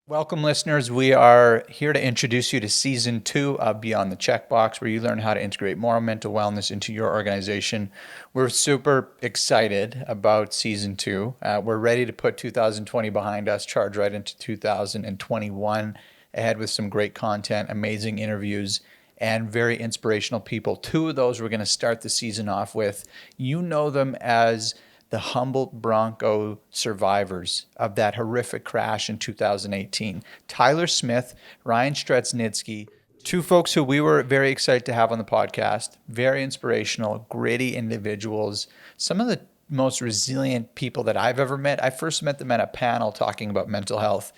Welcome, listeners. We are here to introduce you to Season 2 of Beyond the Checkbox, where you learn how to integrate more mental wellness into your organization. We're super excited about Season 2. We're ready to put 2020 behind us, charge right into 2021, ahead with some great content, amazing interviews, and very inspirational people. Two of those we're going to start the season off with. You know them as the Humboldt Bronco survivors of that horrific crash in 2018. Tyler Smith, Ryan Straschnitzki, two folks who we were very excited to have on the podcast. Very inspirational, gritty individuals. Some of the most resilient people that I've ever met. I first met them at a panel talking about mental health.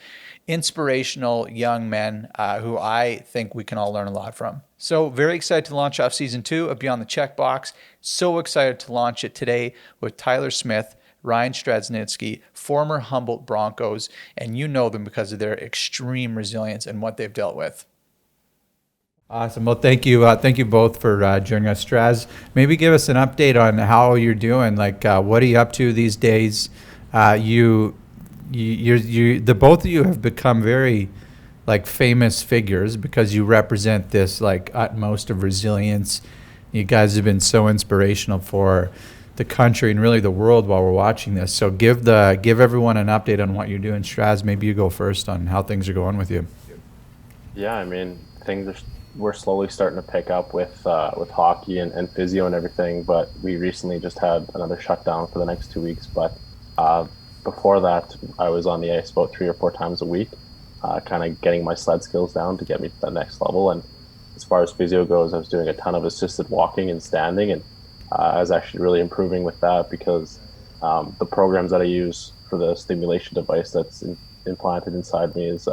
Inspirational young men who I think we can all learn a lot from. So very excited to launch off Season 2 of Beyond the Checkbox. So excited to launch it today with Tyler Smith, Ryan Straschnitzki, former Humboldt Broncos, and you know them because of their extreme resilience and what they've dealt with. Awesome. Well, thank you. Thank you both for joining us. Straz, maybe give us an update on how you're doing. Like, what are you up to these days? The both of you have become very like famous figures because you represent this like utmost of resilience. You guys have been so inspirational for the country and really the world while we're watching this. So give everyone an update on what you're doing. Straz, maybe you go first on how things are going with you. Yeah, I mean, we're slowly starting to pick up with hockey and physio and everything, but we recently just had another shutdown for the next 2 weeks. But before that, I was on the ice about 3 or 4 times a week, kind of getting my sled skills down to get me to the next level. And as far as physio goes, I was doing a ton of assisted walking and standing, and I was actually really improving with that because the programs that I use for the stimulation device that's implanted inside me is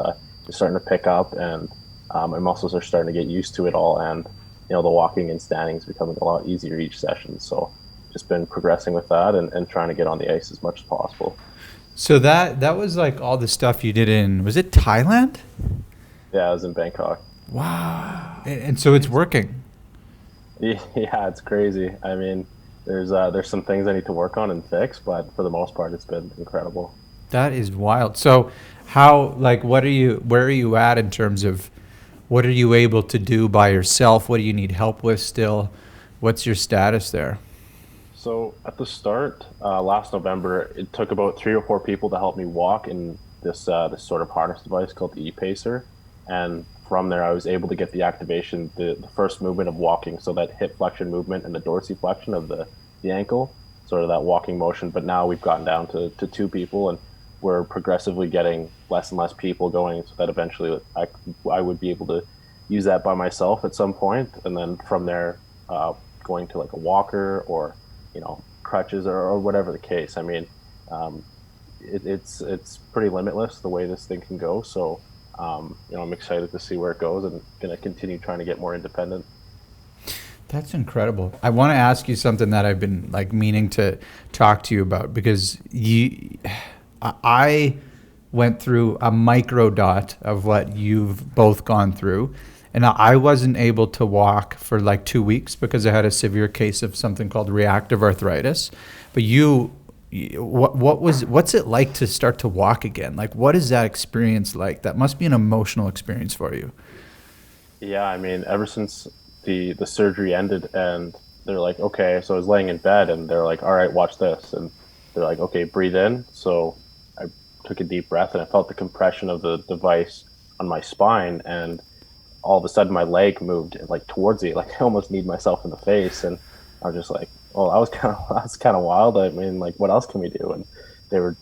just starting to pick up, and my muscles are starting to get used to it all. And the walking and standing is becoming a lot easier each session. So just been progressing with that and trying to get on the ice as much as possible. So that was like all the stuff you did in, was it Thailand? Yeah, I was in Bangkok. Wow. And so it's working. Yeah, it's crazy. I mean, there's some things I need to work on and fix, but for the most part, it's been incredible. That is wild. So where are you at in terms of what are you able to do by yourself? What do you need help with still? What's your status there? So at the start, last November, it took about 3 or 4 people to help me walk in this sort of harness device called the e-pacer, and from there I was able to get the activation, the first movement of walking, so that hip flexion movement and the dorsiflexion of the ankle, sort of that walking motion. But now we've gotten down to 2 people, and we're progressively getting less and less people going, so that eventually I would be able to use that by myself at some point, and then from there, going to like a walker or crutches or whatever the case. I mean, um, it's pretty limitless the way this thing can go. So I'm excited to see where it goes and going to continue trying to get more independent. That's incredible. I want to ask you something that I've been like meaning to talk to you about because I went through a micro dot of what you've both gone through. And I wasn't able to walk for like 2 weeks because I had a severe case of something called reactive arthritis. But what's it like to start to walk again? Like, what is that experience like? That must be an emotional experience for you. Yeah, I mean, ever since the surgery ended, and they're like, okay, so I was laying in bed, and they're like, all right, watch this, and they're like, okay, breathe in. So I took a deep breath, and I felt the compression of the device on my spine, and all of a sudden my leg moved like towards it, like I almost kneed myself in the face, and I was just like, "Oh, that's kind of wild." I mean, like, what else can we do? And they were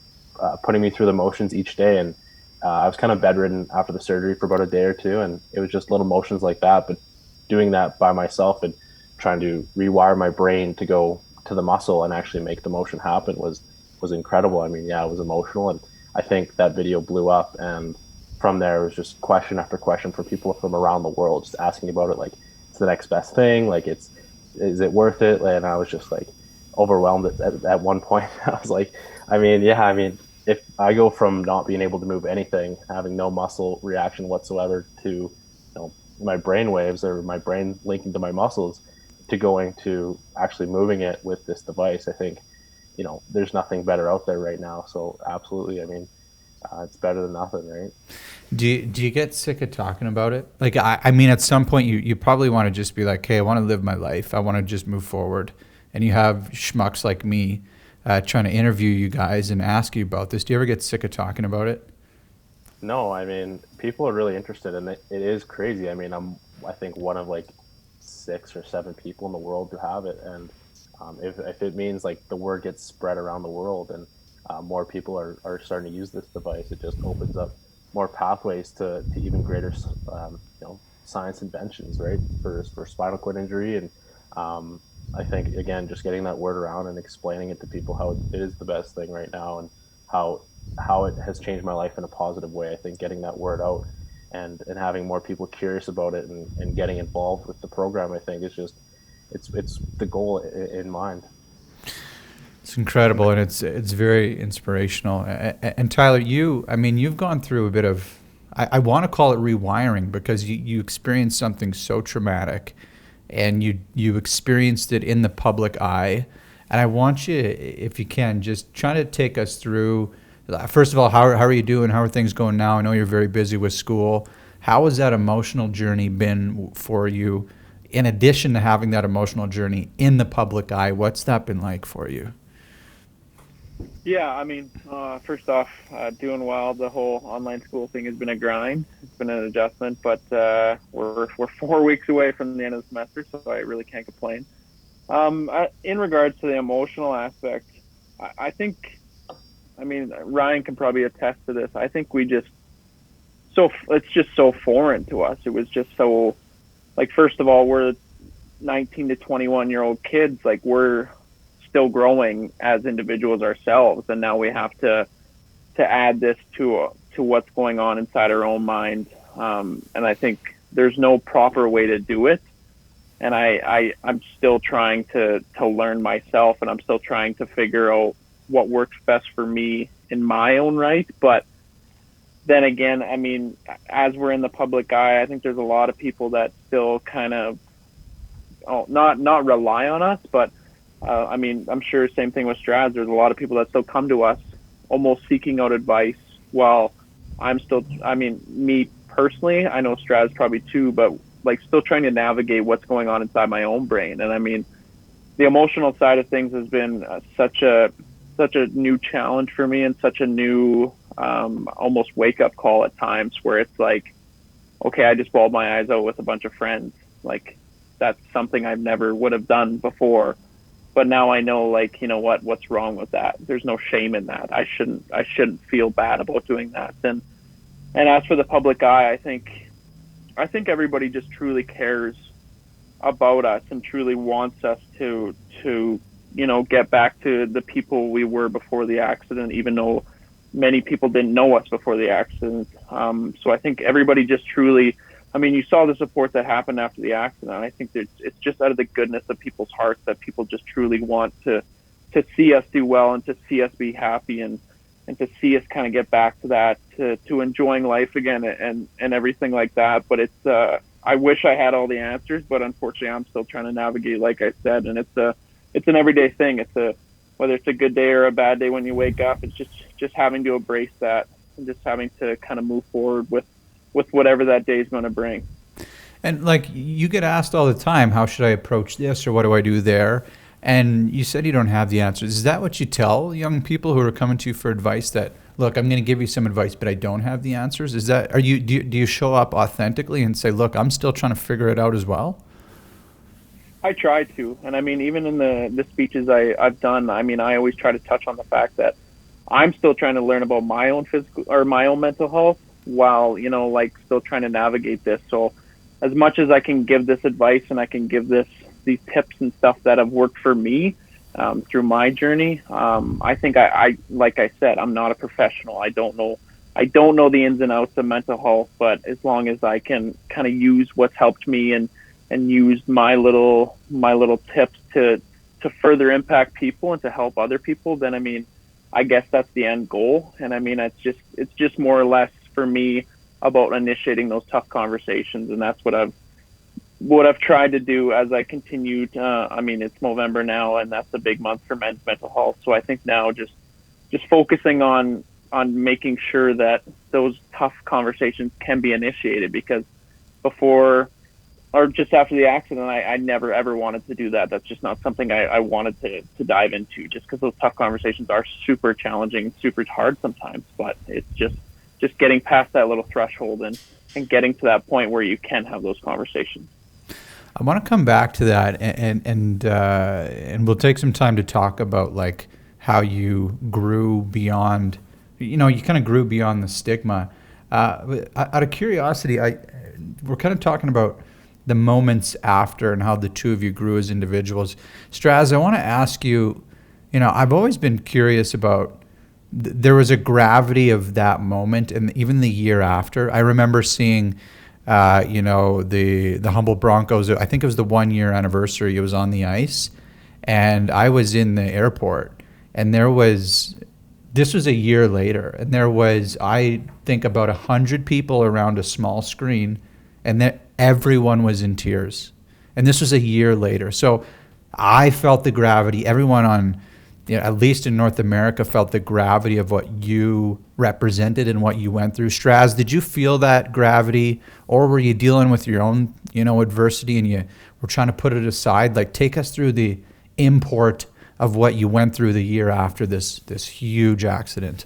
putting me through the motions each day, and I was kind of bedridden after the surgery for about a day or two, and it was just little motions like that, but doing that by myself and trying to rewire my brain to go to the muscle and actually make the motion happen was incredible. I mean, yeah, it was emotional, and I think that video blew up, and from there it was just question after question for people from around the world just asking about it, like it's the next best thing, like is it worth it? And I was just like overwhelmed at one point. I was like, I mean, if I go from not being able to move anything, having no muscle reaction whatsoever, to my brain waves or my brain linking to my muscles, to going to actually moving it with this device, I think there's nothing better out there right now. So absolutely, I mean, it's better than nothing, right? Do you get sick of talking about it? Like, I mean, at some point you probably want to just be like, hey, I want to live my life. I want to just move forward. And you have schmucks like me trying to interview you guys and ask you about this. Do you ever get sick of talking about it? No, I mean, people are really interested, and it is crazy. I mean, I think one of like 6 or 7 people in the world who have it, and if it means like the word gets spread around the world and more people are starting to use this device, it just opens up more pathways to even greater, science inventions, right? For spinal cord injury, and I think again, just getting that word around and explaining it to people how it is the best thing right now, and how how it has changed my life in a positive way. I think getting that word out and having more people curious about it and getting involved with the program, I think is just it's the goal in mind. It's incredible, and it's very inspirational. And Tyler, I mean, you've gone through a bit of, I want to call it rewiring, because you experienced something so traumatic, and you experienced it in the public eye. And I want you, if you can, just try to take us through. First of all, how are you doing? How are things going now? I know you're very busy with school. How has that emotional journey been for you? In addition to having that emotional journey in the public eye, what's that been like for you? Yeah, I mean, first off, doing well. The whole online school thing has been a grind. It's been an adjustment, but we're 4 weeks away from the end of the semester, so I really can't complain. In regards to the emotional aspect, I think, I mean, Ryan can probably attest to this. I think it's just so foreign to us. It was just so, like, first of all, we're 19 to 21-year-old kids. Like, we're still growing as individuals ourselves, and now we have to add this to what's going on inside our own mind. And I think there's no proper way to do it. And I'm still trying to learn myself, and I'm still trying to figure out what works best for me in my own right. But then again, I mean, as we're in the public eye, I think there's a lot of people that still kind of not rely on us, but I mean, I'm sure same thing with Strads. There's a lot of people that still come to us almost seeking out advice, while I mean, me personally, I know Strads probably too, but like still trying to navigate what's going on inside my own brain. And I mean, the emotional side of things has been such a new challenge for me, and such a new almost wake up call at times, where it's like, okay, I just bawled my eyes out with a bunch of friends. Like, that's something I've never would have done before. But now I know, like, you know what's wrong with that. There's no shame in that. I shouldn't feel bad about doing that. And as for the public eye, I think everybody just truly cares about us and truly wants us to get back to the people we were before the accident, even though many people didn't know us before the accident. So I think everybody just truly, I mean, you saw the support that happened after the accident. I think that it's just out of the goodness of people's hearts that people just truly want to see us do well, and to see us be happy, and to see us kind of get back to that, to enjoying life again, and everything like that. But I wish I had all the answers, but unfortunately I'm still trying to navigate, like I said, and it's an everyday thing. Whether it's a good day or a bad day when you wake up, it's just having to embrace that, and just having to kind of move forward with whatever that day is going to bring. And like, you get asked all the time, how should I approach this, or what do I do there? And you said you don't have the answers. Is that what you tell young people who are coming to you for advice, that, look, I'm going to give you some advice, but I don't have the answers? Do you show up authentically and say, look, I'm still trying to figure it out as well? I try to, and I mean, even in the speeches I've done, I mean, I always try to touch on the fact that I'm still trying to learn about my own physical or my own mental health, while, like, still trying to navigate this. So as much as I can give this advice, and I can give these tips and stuff that have worked for me through my journey, I think I like I said, I'm not a professional. I don't know the ins and outs of mental health, but as long as I can kind of use what's helped me, and use my little tips to further impact people and to help other people, then I mean, I guess that's the end goal. And I mean, it's just more or less for me about initiating those tough conversations, and that's what I've tried to do as I continue to, I mean, it's November now, and that's a big month for men's mental health. So I think now just focusing on making sure that those tough conversations can be initiated, because before or just after the accident, I never ever wanted to do that. That's just not something I wanted to dive into, just because those tough conversations are super challenging, super hard sometimes. But it's just getting past that little threshold and getting to that point where you can have those conversations. I want to come back to that, and we'll take some time to talk about like how you grew beyond, you kind of grew beyond the stigma. Out of curiosity, we're kind of talking about the moments after and how the two of you grew as individuals. Straz, I want to ask you, I've always been curious about, there was a gravity of that moment and even the year after. I remember seeing, the Humboldt Broncos, I think it was the 1 year anniversary, it was on the ice, and I was in the airport, and this was a year later, and there was, I think, about 100 people around a small screen, and that everyone was in tears. And this was a year later. So I felt the gravity. Everyone on, at least in North America, felt the gravity of what you represented and what you went through. Straz, did you feel that gravity, or were you dealing with your own, adversity and you were trying to put it aside? Like, take us through the import of what you went through the year after this huge accident.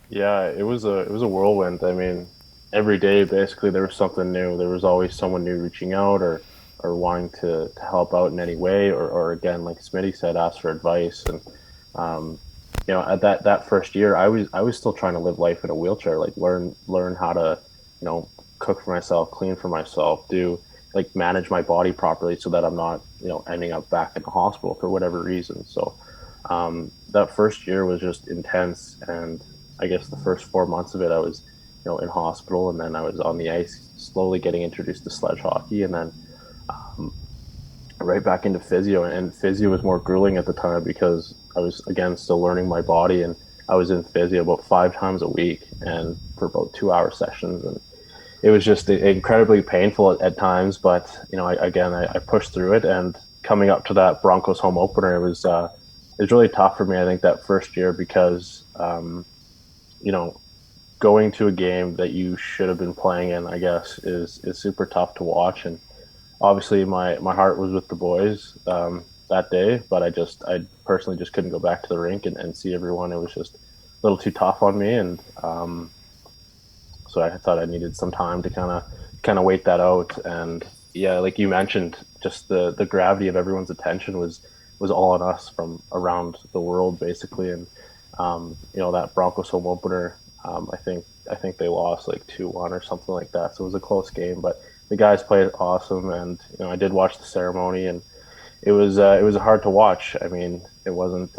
Yeah, it was a whirlwind. I mean, every day basically there was something new. There was always someone new reaching out or wanting to help out in any way, or again, like Smitty said, ask for advice. And at that first year, I was still trying to live life in a wheelchair, like learn how to cook for myself, clean for myself, do like manage my body properly so that I'm not ending up back in the hospital for whatever reason. So that first year was just intense, and I guess the first 4 months of it I was in hospital, and then I was on the ice, slowly getting introduced to sledge hockey, and then right back into physio. And physio was more grueling at the time because I was, again, still learning my body, and I was in physio about 5 times a week and for about 2-hour sessions. And it was just incredibly painful at times, but I pushed through it. And coming up to that Broncos home opener, it was really tough for me, I think, that first year, because going to a game that you should have been playing in, I guess, is super tough to watch. And obviously my heart was with the boys that day, but I personally just couldn't go back to the rink and see everyone. It was just a little too tough on me. And so I thought I needed some time to kind of wait that out. And yeah, like you mentioned, just the gravity of everyone's attention was all on us from around the world, basically. And that Broncos home opener, I think they lost like 2-1 or something like that. So it was a close game, but the guys played awesome. And I did watch the ceremony, and it was hard to watch. I mean, it wasn't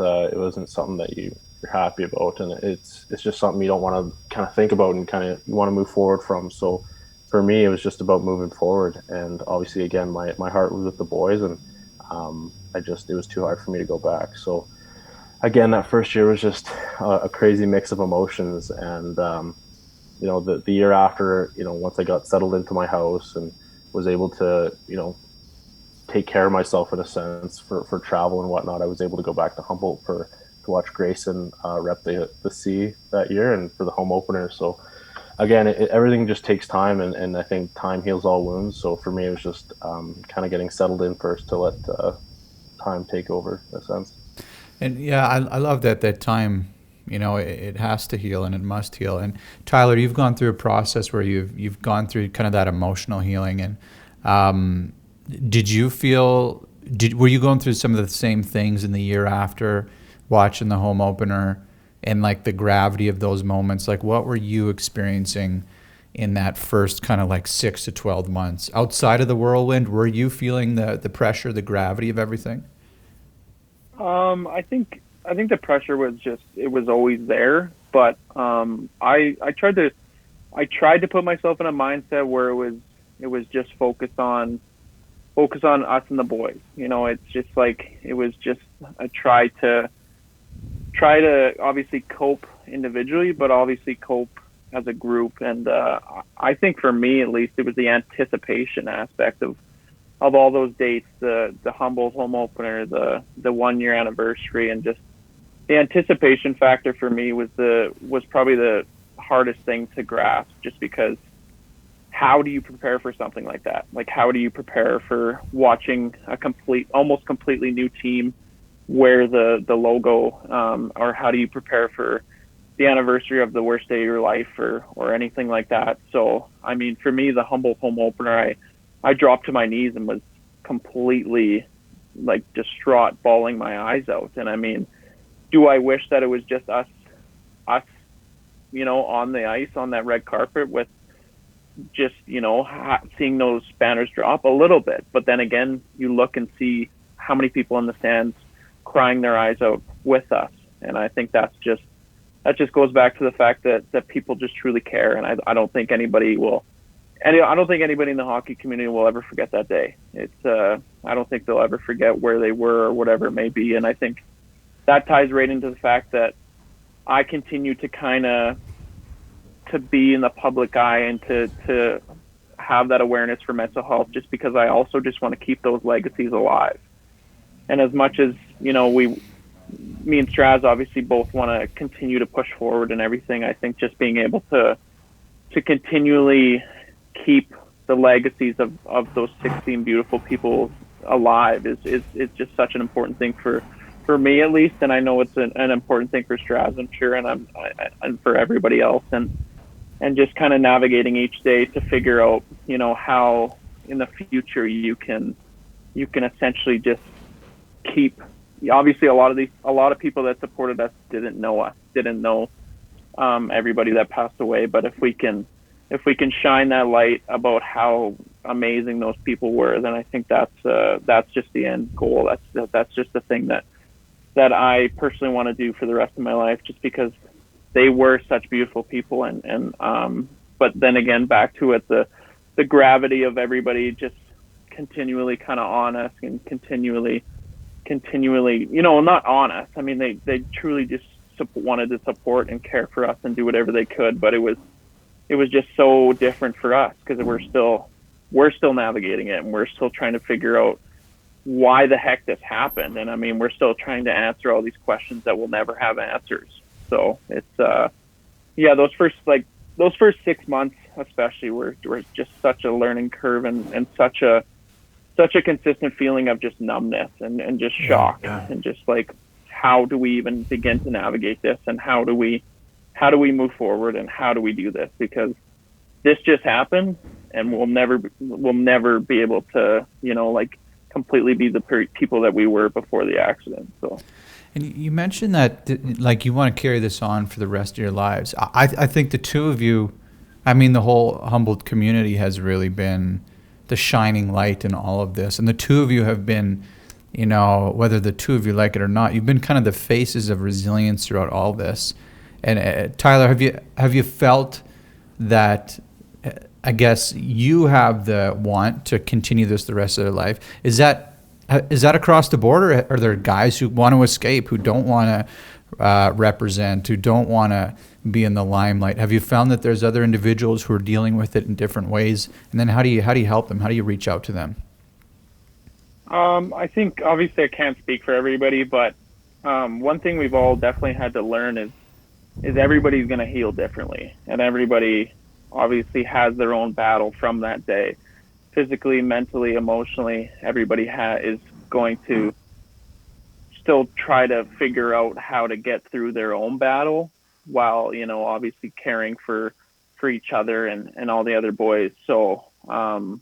something that you're happy about, and it's just something you don't want to kind of think about, and you want to move forward from. So for me, it was just about moving forward. And obviously, again, my heart was with the boys, and it was too hard for me to go back. So again, that first year was just a crazy mix of emotions. And the year after, once I got settled into my house and was able to take care of myself in a sense for travel and whatnot, I was able to go back to Humboldt to watch Grayson rep the C that year and for the home opener. So again, everything just takes time, and I think time heals all wounds. So for me, it was just kind of getting settled in first to let time take over in a sense. And yeah, I love that time, it has to heal and it must heal. And Tyler, you've gone through a process where you've gone through kind of that emotional healing. And were you going through some of the same things in the year after watching the home opener, and like the gravity of those moments? Like, what were you experiencing in that first kind of like 6 to 12 months outside of the whirlwind? Were you feeling the pressure, the gravity of everything? I think the pressure was always there, but I tried to put myself in a mindset where it was just focus on us and the boys. It's just like, it was just a try to obviously cope individually, but obviously cope as a group. And I think for me, at least, it was the anticipation aspect of all those dates, the Humboldt home opener, the 1 year anniversary, and just the anticipation factor for me was probably the hardest thing to grasp, just because how do you prepare for something like that? Like, how do you prepare for watching a almost completely new team wear the logo, or how do you prepare for the anniversary of the worst day of your life, or anything like that? So, I mean, for me, the Humboldt home opener, I dropped to my knees and was completely like distraught, bawling my eyes out. And I mean, do I wish that it was just us, on the ice, on that red carpet, with just, seeing those banners drop a little bit? But then again, you look and see how many people in the stands crying their eyes out with us. And I think that just goes back to the fact that people just truly care. And I don't think anybody will, and I don't think anybody in the hockey community will ever forget that day. I don't think they'll ever forget where they were or whatever it may be. And I think that ties right into the fact that I continue to be in the public eye and to have that awareness for mental health, just because I also just want to keep those legacies alive. And as much as, me and Straz obviously both want to continue to push forward and everything, I think just being able to continually keep the legacies of those 16 beautiful people alive is just such an important thing for me, at least. And I know it's an important thing for Straz, I'm sure, and for everybody else. And just kind of navigating each day to figure out, how in the future you can essentially just keep. Obviously, a lot of people that supported us didn't know everybody that passed away. But if we can shine that light about how amazing those people were, then I think that's just the end goal. That's just the thing that I personally want to do for the rest of my life, just because they were such beautiful people. But then again, back to it, the gravity of everybody just continually kind of on us, and continually, not on us. I mean, they truly just wanted to support and care for us and do whatever they could. But it was just so different for us, because we're still navigating it, and we're still trying to figure out why the heck this happened. And I mean, we're still trying to answer all these questions that we'll never have answers. So it's those first 6 months especially were just such a learning curve, and such a consistent feeling of just numbness and just shock. And just like, how do we even begin to navigate this, and how do we move forward, and how do we do this? Because this just happened, and we'll never be able to, completely be the people that we were before the accident. So. And you mentioned that, like, you want to carry this on for the rest of your lives. I think the two of you, I mean, the whole Humboldt community has really been the shining light in all of this. And the two of you have been, whether the two of you like it or not, you've been kind of the faces of resilience throughout all this. And Tyler, have you felt that, I guess, you have the want to continue this the rest of their life? Is that across the board, or are there guys who want to escape, who don't want to represent, who don't want to be in the limelight? Have you found that there's other individuals who are dealing with it in different ways? And then how do you help them? How do you reach out to them? I think obviously I can't speak for everybody, but one thing we've all definitely had to learn is everybody's going to heal differently, and everybody obviously has their own battle from that day. Physically, mentally, emotionally, everybody is going to still try to figure out how to get through their own battle, while, obviously caring for each other and all the other boys. So, I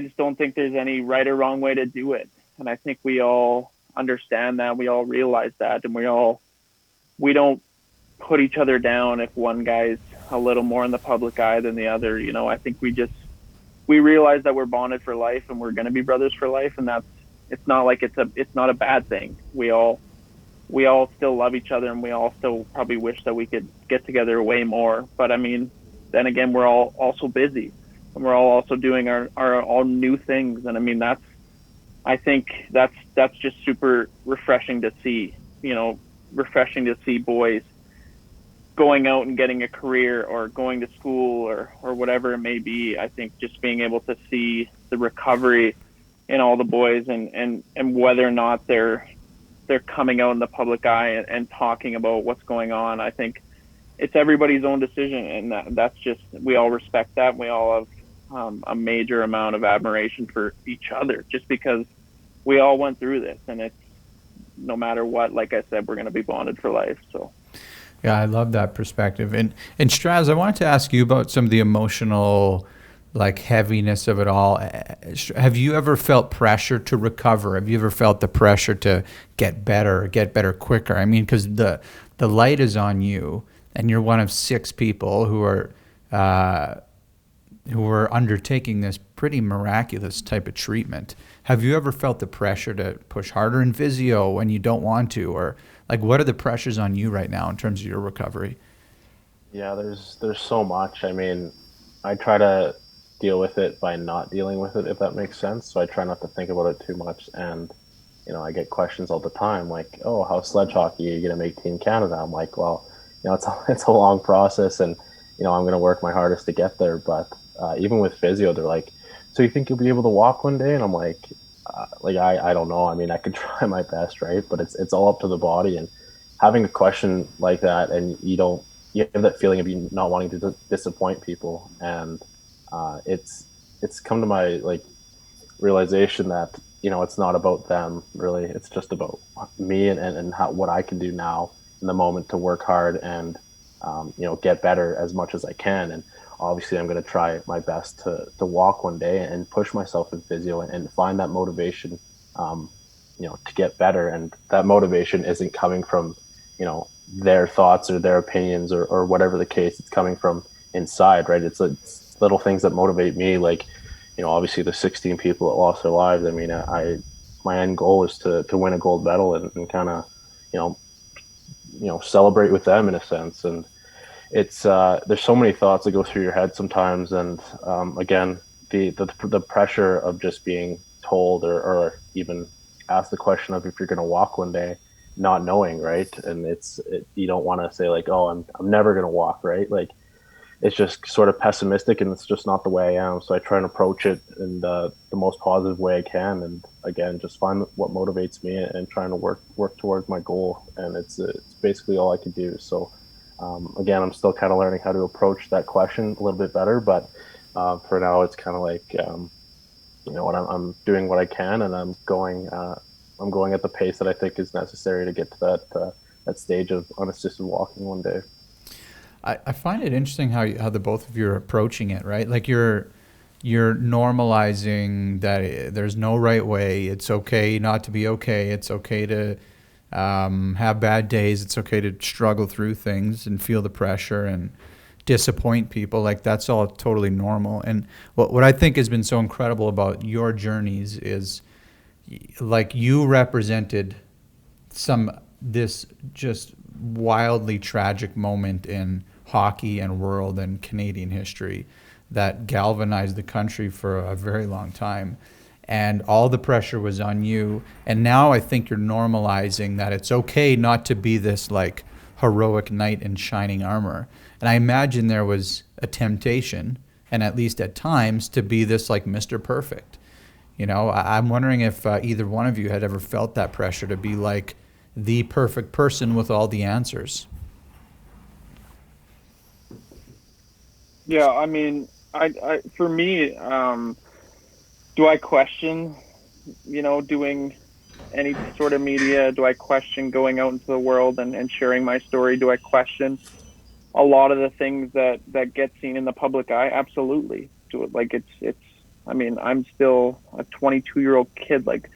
just don't think there's any right or wrong way to do it. And I think we all understand that, we all realize that, and we don't put each other down if one guy's a little more in the public eye than the other. I think we realize that we're bonded for life, and we're going to be brothers for life. And it's not like it's not a bad thing. We all still love each other, and we all still probably wish that we could get together way more. But I mean, then again, we're all also busy, and we're all also doing our all new things. And I mean, I think that's just super refreshing to see, refreshing to see boys going out and getting a career, or going to school, or whatever it may be. I think just being able to see the recovery in all the boys, and whether or not they're they're coming out in the public eye and talking about what's going on. I think it's everybody's own decision, and that's just, we all respect that. And we all have a major amount of admiration for each other, just because we all went through this, and it's, no matter what, like I said, we're going to be bonded for life. So. Yeah, I love that perspective. And Straz, I wanted to ask you about some of the emotional, like, heaviness of it all. Have you ever felt pressure to recover? Have you ever felt the pressure to get better quicker? I mean, because the light is on you, and you're one of 6 people who are undertaking this pretty miraculous type of treatment. Have you ever felt the pressure to push harder in physio when you don't want to? Or, like, what are the pressures on you right now in terms of your recovery? Yeah, there's so much. I mean, I try to deal with it by not dealing with it, if that makes sense. So I try not to think about it too much. And, I get questions all the time like, oh, how's sledge hockey? Are you going to make Team Canada? I'm like, well, it's a long process, and, I'm going to work my hardest to get there. But even with physio, they're like, so you think you'll be able to walk one day? And I'm like, I don't know. I mean, I could try my best, right? But it's all up to the body. And having a question like that, and you have that feeling of you not wanting to disappoint people. And it's come to my, like, realization that, it's not about them really. It's just about me and what I can do now in the moment to work hard and, get better as much as I can. And obviously I'm going to try my best to walk one day and push myself in physio and find that motivation, to get better. And that motivation isn't coming from, their thoughts or their opinions or whatever the case. It's coming from inside, right? It's little things that motivate me. Like, obviously the 16 people that lost their lives. I mean, my end goal is to win a gold medal and kind of, celebrate with them in a sense. And it's there's so many thoughts that go through your head sometimes. And again, the pressure of just being told or even asked the question of if you're going to walk one day, not knowing, right? And you don't want to say like, oh, I'm never going to walk, right? Like, it's just sort of pessimistic, and it's just not the way I am. So I try and approach it in the most positive way I can. And again, just find what motivates me and trying to work towards my goal. And it's basically all I can do. So again, I'm still kind of learning how to approach that question a little bit better. But for now, it's kind of like, what I'm doing what I can, and I'm going at the pace that I think is necessary to get to that stage of unassisted walking one day. I find it interesting how the both of you are approaching it, right? Like, you're normalizing that there's no right way. It's okay not to be okay. It's okay to have bad days. It's okay to struggle through things and feel the pressure and disappoint people. Like, that's all totally normal. And what I think has been so incredible about your journeys is, like, you represented this just wildly tragic moment in hockey and world and Canadian history that galvanized the country for a very long time. And all the pressure was on you. And now I think you're normalizing that it's okay not to be this, like, heroic knight in shining armor. And I imagine there was a temptation, and at least at times, to be this, like, Mr. Perfect. I'm wondering if either one of you had ever felt that pressure to be like the perfect person with all the answers. Yeah, I mean, I for me, do I question, doing any sort of media? Do I question going out into the world and sharing my story? Do I question a lot of the things that get seen in the public eye? Absolutely. Do it. Like, I mean, I'm still a 22-year-old kid. Like,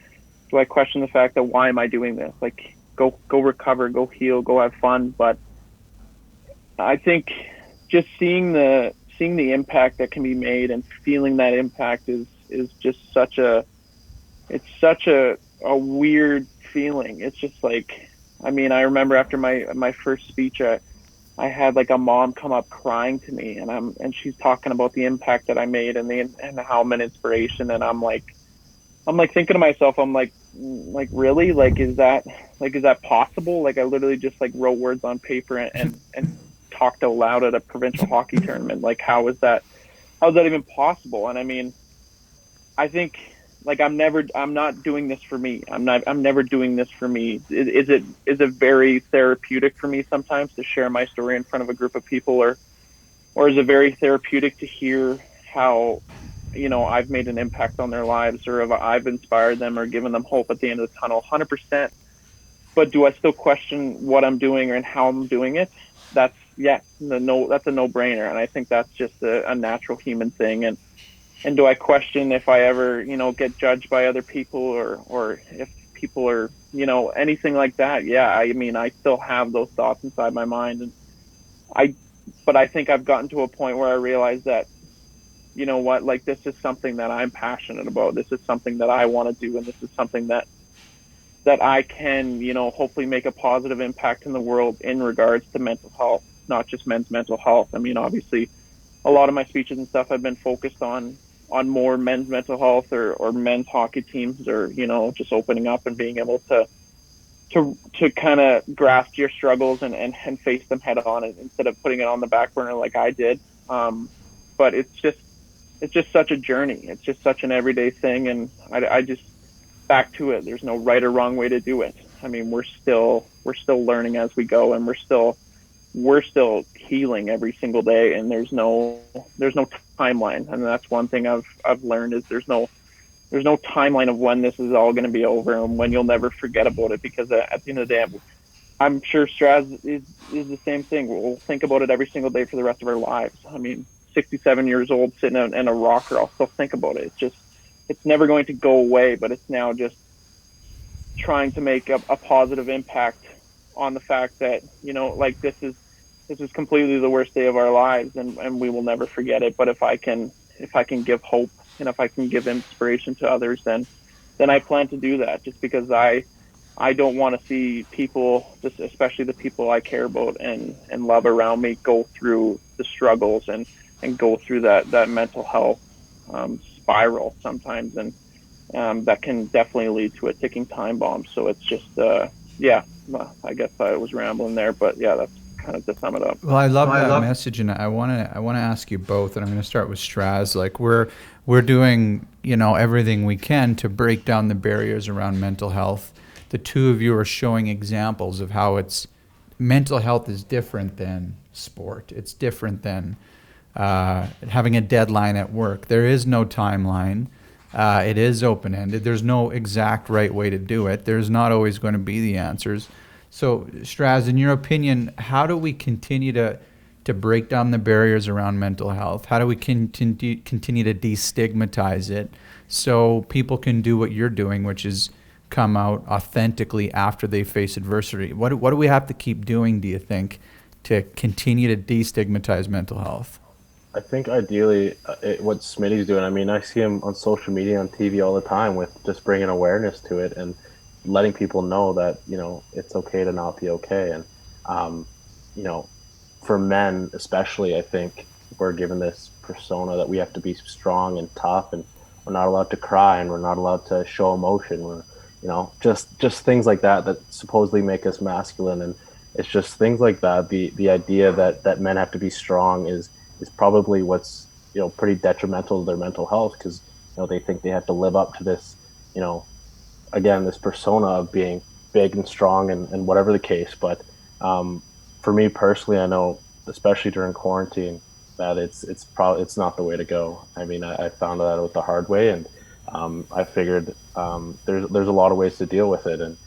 do I question the fact that why am I doing this? Like, go recover, go heal, go have fun. But I think just seeing the impact that can be made and feeling that impact is just such a weird feeling. It's just like, I mean, I remember after my first speech, I had like a mom come up crying to me, and she's talking about the impact that I made and how I'm an inspiration. And I'm like thinking to myself, I'm like really? Like, is that possible? Like, I literally just like wrote words on paper and talked out loud at a provincial hockey tournament. Like, how is that even possible? And I mean, I think, like I'm not doing this for me. I'm never doing this for me. Is it very therapeutic for me sometimes to share my story in front of a group of people, or is it very therapeutic to hear how, I've made an impact on their lives, or if I've inspired them or given them hope at the end of the tunnel? 100%. But do I still question what I'm doing and how I'm doing it? That's yes, no, that's a no-brainer, and I think that's just a natural human thing. And do I question if I ever, get judged by other people, or if people are, anything like that? Yeah, I mean, I still have those thoughts inside my mind, and I, but I think I've gotten to a point where I realize that, what, like, this is something that I'm passionate about. This is something that I want to do, and this is something that I can, hopefully make a positive impact in the world in regards to mental health, not just men's mental health. I mean, obviously, a lot of my speeches and stuff have been focused on more men's mental health, or men's hockey teams, or just opening up and being able to kind of grasp your struggles and face them head on, instead of putting it on the back burner like I did. But it's just such a journey. It's just such an everyday thing, and I just, back to it. There's no right or wrong way to do it. I mean, we're still learning as we go, and we're still healing every single day, and there's no timeline. And that's one thing I've learned, is there's no timeline of when this is all going to be over and when you'll never forget about it, because at the end of the day, I'm sure Straz is the same thing. We'll think about it every single day for the rest of our lives. I mean, 67 years old sitting in a rocker, I'll still think about it. It's never going to go away, but it's now just trying to make a positive impact on the fact that, like, this is completely the worst day of our lives, and we will never forget it. But if I can give hope, and if I can give inspiration to others, then I plan to do that, just because I don't want to see people, just especially the people I care about and love around me, go through the struggles, and go through that mental health spiral sometimes, and that can definitely lead to a ticking time bomb. So it's just, yeah, I guess I was rambling there, but yeah, that's kind of to sum it up. Well, I love that message, and I want to ask you both, and I'm going to start with Straz. Like, we're doing, everything we can to break down the barriers around mental health. The two of you are showing examples of how mental health is different than sport. It's different than having a deadline at work. There is no timeline. It is open-ended. There's no exact right way to do it. There's not always going to be the answers. So, Straz, in your opinion, how do we continue to break down the barriers around mental health? How do we continue to destigmatize it so people can do what you're doing, which is come out authentically after they face adversity? What do we have to keep doing, do you think, to continue to destigmatize mental health? I think ideally, what Smitty's doing, I mean, I see him on social media, on TV all the time, with just bringing awareness to it and letting people know that, it's okay to not be okay. And, you know, for men especially, I think we're given this persona that we have to be strong and tough, and we're not allowed to cry, and we're not allowed to show emotion. We're, just things like that supposedly make us masculine. And it's just things like that. The idea that men have to be strong is probably what's, pretty detrimental to their mental health, because, they think they have to live up to this, you know, again, this persona of being big and strong, and whatever the case. But for me personally, I know, especially during quarantine, that it's not the way to go. I mean, I found that out the hard way, and I figured there's a lot of ways to deal with it. And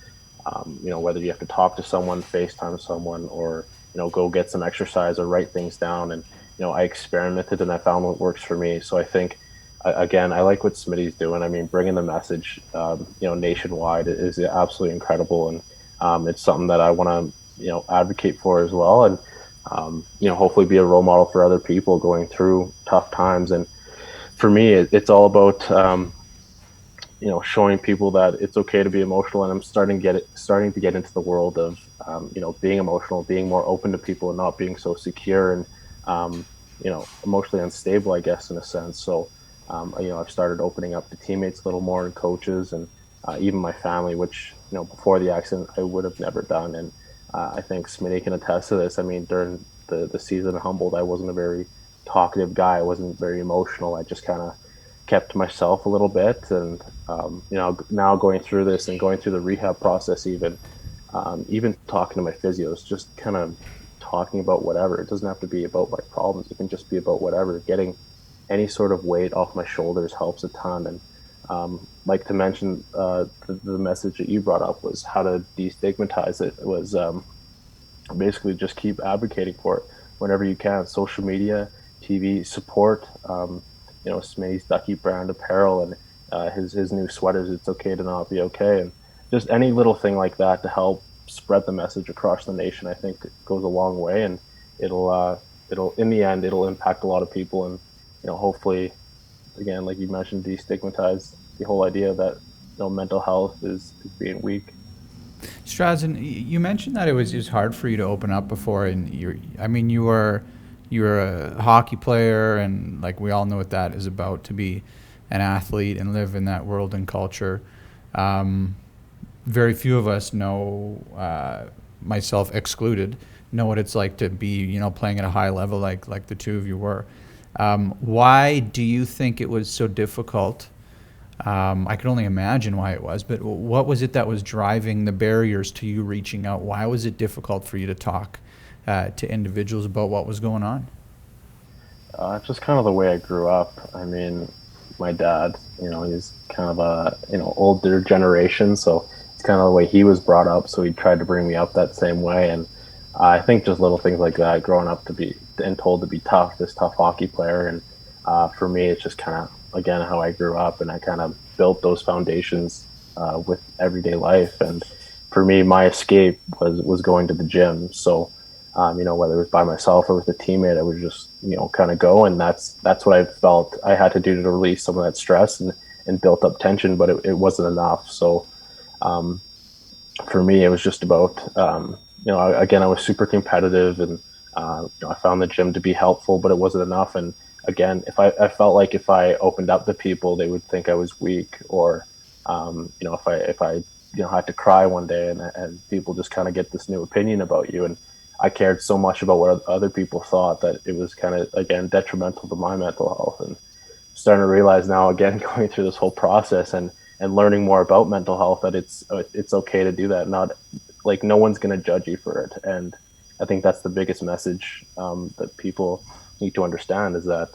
whether you have to talk to someone, FaceTime someone, or go get some exercise or write things down. And I experimented, and I found what works for me. So I think, again, I like what Smitty's doing. I mean, bringing the message, nationwide is absolutely incredible, and it's something that I want to, advocate for as well, and hopefully be a role model for other people going through tough times. And for me, it's all about showing people that it's okay to be emotional. And I'm starting to get into the world of being emotional, being more open to people, and not being so secure and emotionally unstable, I guess, in a sense. So I've started opening up to teammates a little more, and coaches, and even my family, which before the accident I would have never done. And I think Smitty can attest to this. I mean, during the season of Humboldt, I wasn't a very talkative guy. I wasn't very emotional. I just kind of kept to myself a little bit, and now going through this and going through the rehab process, even talking to my physios, just kind of talking about whatever. It doesn't have to be about my problems. It can just be about whatever. Getting any sort of weight off my shoulders helps a ton. And like to mention, the message that you brought up was how to destigmatize it. Was basically just keep advocating for it whenever you can. Social media, TV, support. Smay's Ducky brand apparel and his new sweaters. It's okay to not be okay, and just any little thing like that to help spread the message across the nation. I think goes a long way, and it'll in the end it'll impact a lot of people, and hopefully, again, like you mentioned, destigmatize the whole idea that mental health is being weak. Strazen, you mentioned that it was hard for you to open up before, and you were a hockey player, and like we all know what that is about, to be an athlete and live in that world and culture. Very few of us know, myself excluded, know what it's like to be playing at a high level like the two of you were. Why do you think it was so difficult? I can only imagine why it was, but what was it that was driving the barriers to you reaching out? Why was it difficult for you to talk to individuals about what was going on? Just kind of the way I grew up. I mean, my dad, he's kind of a older generation, so it's kind of the way he was brought up. So he tried to bring me up that same way, and I think just little things like that, growing up to be and told to be tough, this tough hockey player, and for me, it's just kind of again how I grew up, and I kind of built those foundations with everyday life. And for me, my escape was going to the gym. So whether it was by myself or with a teammate, I would just kind of go, and that's what I felt I had to do to release some of that stress and built up tension, but it wasn't enough. So for me, it was just about again, I was super competitive, and I found the gym to be helpful, but it wasn't enough. And again, if I felt like if I opened up to people, they would think I was weak, or if I had to cry one day, and people just kind of get this new opinion about you. And I cared so much about what other people thought that it was kind of, again, detrimental to my mental health. And starting to realize now, again, going through this whole process and learning more about mental health, that it's okay to do that. Not like no one's going to judge you for it. And I think that's the biggest message that people need to understand, is that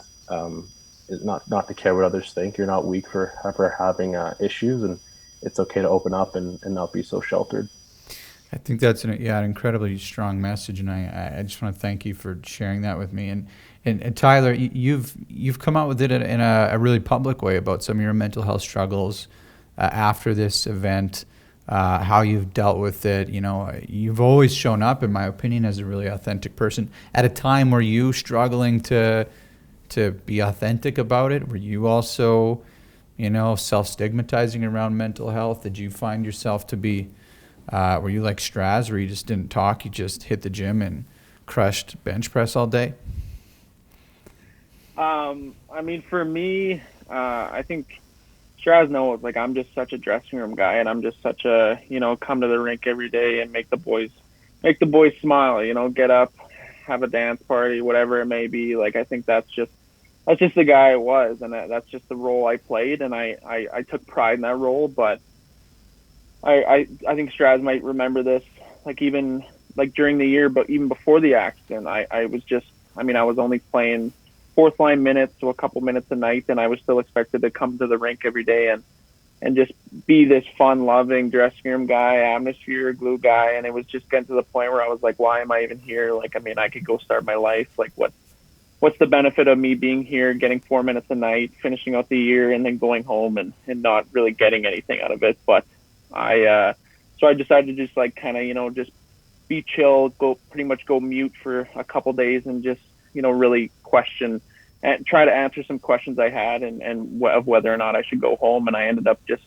not to care what others think. You're not weak for having issues, and it's okay to open up and not be so sheltered. I think that's an incredibly strong message, and I just want to thank you for sharing that with me. And Tyler, you've come out with it in a really public way about some of your mental health struggles after this event, how you've dealt with it. You've always shown up, in my opinion, as a really authentic person. At a time, were you struggling to be authentic about it? Were you also, self-stigmatizing around mental health? Did you find yourself to be were you like Straz, where you just didn't talk, you just hit the gym and crushed bench press all day? I mean, for me, I think Straz knows, like, I'm just such a dressing room guy, and I'm just such a, come to the rink every day and make the boys smile, get up, have a dance party, whatever it may be. Like, I think that's just the guy I was, and that's just the role I played, and I took pride in that role. But I think Straz might remember this, like, even like during the year, but even before the accident, I was only playing fourth line minutes, so a couple minutes a night, and I was still expected to come to the rink every day and just be this fun loving dressing room guy, atmosphere glue guy. And it was just getting to the point where I was like, why am I even here? Like, I mean, I could go start my life. Like, what's the benefit of me being here, getting 4 minutes a night, finishing out the year, and then going home and not really getting anything out of it? But so I decided to just, like, kind of, just be chill, pretty much go mute for a couple days, and just, really question and try to answer some questions I had, and of whether or not I should go home. And I ended up just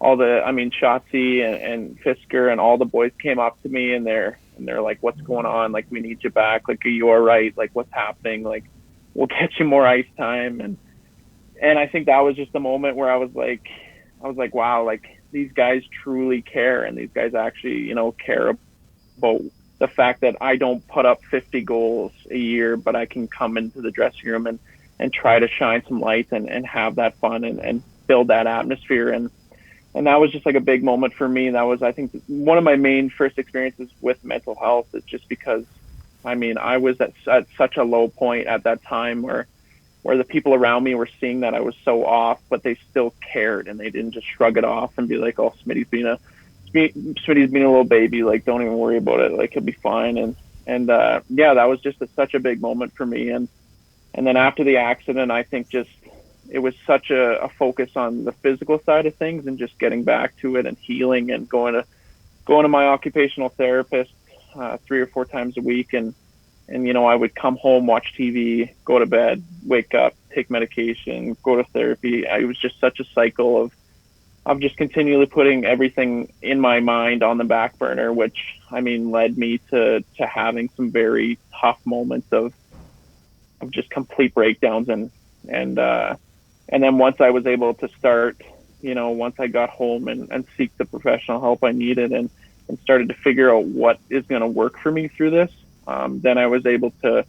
Shotzi and Fisker and all the boys came up to me, and they're like, what's going on? Like, we need you back. Like, are you all right? Like, what's happening? Like, we'll get you more ice time. And I think that was just the moment where I was like, wow, like, these guys truly care, and these guys actually, care about the fact that I don't put up 50 goals a year, but I can come into the dressing room try to shine some light and have that fun and build that atmosphere. And that was just like a big moment for me. That was, I think, one of my main first experiences with mental health, is just because, I mean, I was at such a low point at that time where the people around me were seeing that I was so off, but they still cared and they didn't just shrug it off and be like, "Oh, Smitty's being a little baby. Like, don't even worry about it. Like, he'll be fine." And yeah, that was just such a big moment for me. And then after the accident, I think just it was such a focus on the physical side of things and just getting back to it and healing and going to my occupational therapist 3 or 4 times a week. And I would come home, watch TV, go to bed, wake up, take medication, go to therapy. It was just such a cycle of just continually putting everything in my mind on the back burner, which, I mean, led me to having some very tough moments of just complete breakdowns. And then once I was able to start, once I got home and seek the professional help I needed and started to figure out what is going to work for me through this, then I was able to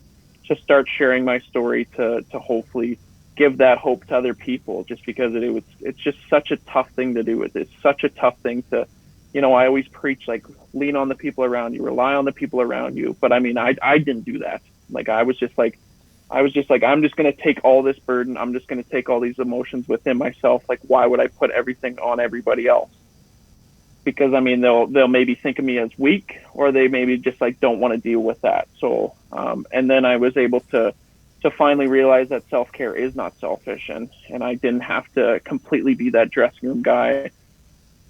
start sharing my story to hopefully give that hope to other people, just because it's just such a tough thing to do. It's such a tough thing to, I always preach, like, lean on the people around you, rely on the people around you. But I mean, I didn't do that. Like, I was just like, I'm just going to take all this burden. I'm just going to take all these emotions within myself. Like, why would I put everything on everybody else? Because, I mean, they'll maybe think of me as weak, or they maybe just like don't want to deal with that. So, and then I was able to finally realize that self-care is not selfish, and I didn't have to completely be that dressing room guy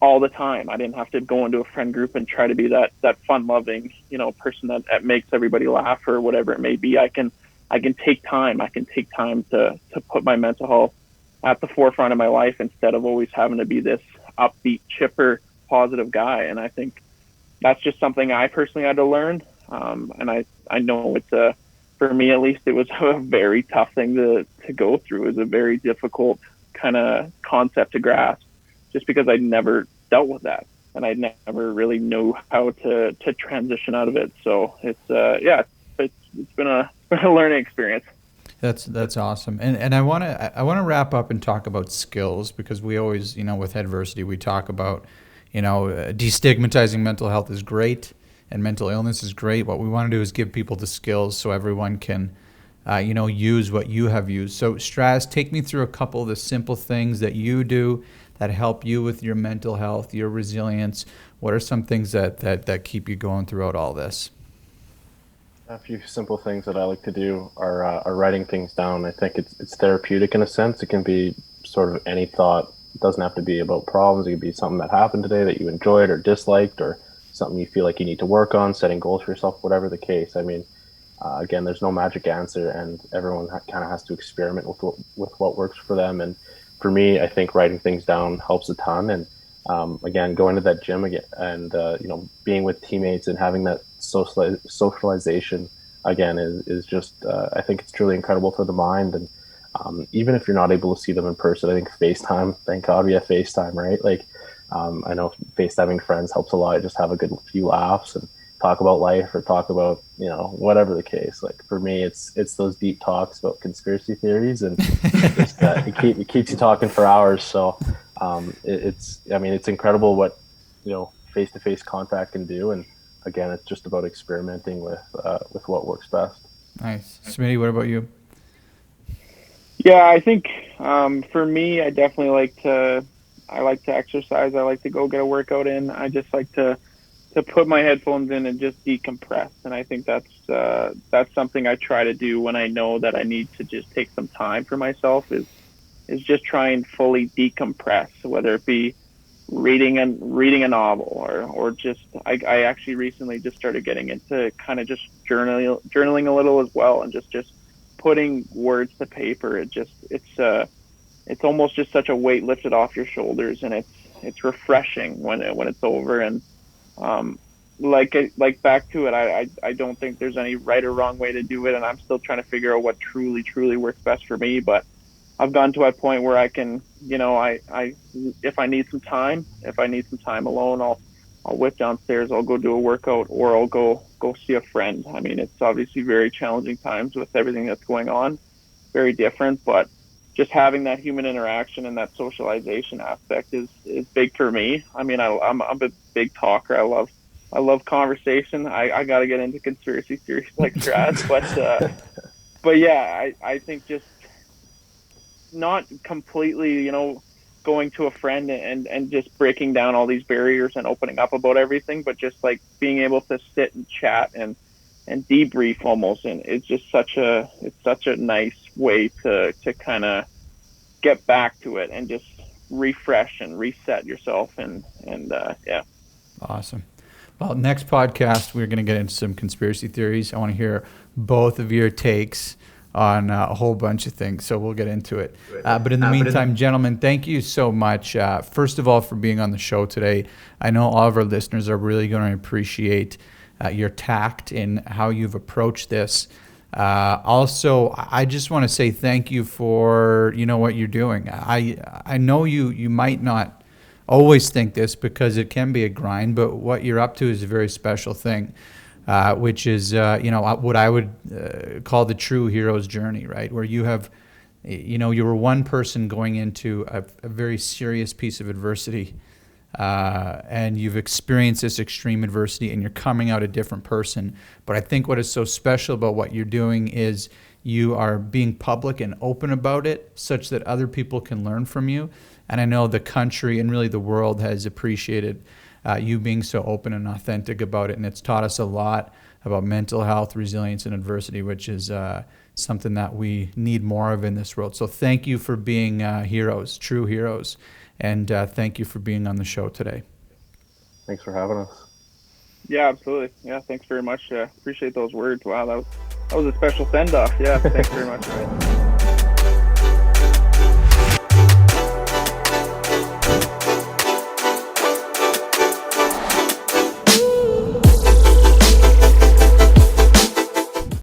all the time. I didn't have to go into a friend group and try to be that fun-loving, person that makes everybody laugh or whatever it may be. I can take time. I can take time to put my mental health at the forefront of my life, instead of always having to be this upbeat, chipper, positive guy. And I think that's just something I personally had to learn. And I know for me at least, it was a very tough thing to go through. It was a very difficult kind of concept to grasp, just because I'd never dealt with that, and I never really knew how to transition out of it. So it's been a learning experience. That's awesome. And I want to wrap up and talk about skills, because we always, with Headversity, we talk about, destigmatizing mental health is great and mental illness is great. What we want to do is give people the skills so everyone can, use what you have used. So Straz, take me through a couple of the simple things that you do that help you with your mental health, your resilience. What are some things that keep you going throughout all this? A few simple things that I like to do are writing things down. I think it's therapeutic in a sense. It can be sort of any thought. It doesn't have to be about problems. It could be something that happened today that you enjoyed or disliked, or something you feel like you need to work on, setting goals for yourself, whatever the case. I mean, again, there's no magic answer, and everyone kind of has to experiment with what works for them. And for me, I think writing things down helps a ton. And again, going to that gym again, and being with teammates and having that socialization again is just I think it's truly incredible for the mind. And even if you're not able to see them in person, I think FaceTime, thank God we have FaceTime, right? Like, I know FaceTiming friends helps a lot. Just have a good few laughs and talk about life, or talk about, whatever the case. Like, for me, it's those deep talks about conspiracy theories, and just it keeps you talking for hours. So it's incredible what face-to-face contact can do. And again, it's just about experimenting with what works best. Nice. Smitty, what about you? Yeah, I think for me, I definitely I like to exercise. I like to go get a workout in. I just like to put my headphones in and just decompress. And I think that's something I try to do when I know that I need to just take some time for myself, is just try and fully decompress, whether it be reading a novel, or just I actually recently just started getting into kind of just journaling a little as well, and just putting words to paper. It's almost just such a weight lifted off your shoulders, and it's refreshing when it's over. And like back to it, I don't think there's any right or wrong way to do it, and I'm still trying to figure out what truly works best for me. But I've gotten to a point where I can, if I need some time alone, I'll whip downstairs, I'll go do a workout, or I'll go see a friend. I mean, it's obviously very challenging times with everything that's going on. very different, but just having that human interaction and that socialization aspect is big for me. I mean, I'm a big talker. I love conversation. I got to get into conspiracy theories like Strad, but yeah, I think just not completely, going to a friend and just breaking down all these barriers and opening up about everything, but just like being able to sit and chat and debrief almost. And it's just such a nice way to kind of get back to it and just refresh and reset yourself. And yeah. Awesome. Well, next podcast, we're going to get into some conspiracy theories. I want to hear both of your takes on a whole bunch of things, so we'll get into it. But in the meantime, gentlemen, thank you so much, first of all, for being on the show today. I know all of our listeners are really going to appreciate your tact in how you've approached this. Also, I just want to say thank you for what you're doing. I know you might not always think this because it can be a grind, but what you're up to is a very special thing. Which is, what I would call the true hero's journey, right? Where you have, you were one person going into a very serious piece of adversity, and you've experienced this extreme adversity, and you're coming out a different person. But I think what is so special about what you're doing is you are being public and open about it such that other people can learn from you. And I know the country and really the world has appreciated you being so open and authentic about it, and it's taught us a lot about mental health, resilience, and adversity, which is something that we need more of in this world. So thank you for being heroes, true heroes, and thank you for being on the show today. Thanks for having us. Yeah, absolutely. Yeah, thanks very much. Appreciate those words. Wow, that was a special send-off. Yeah, thanks very much.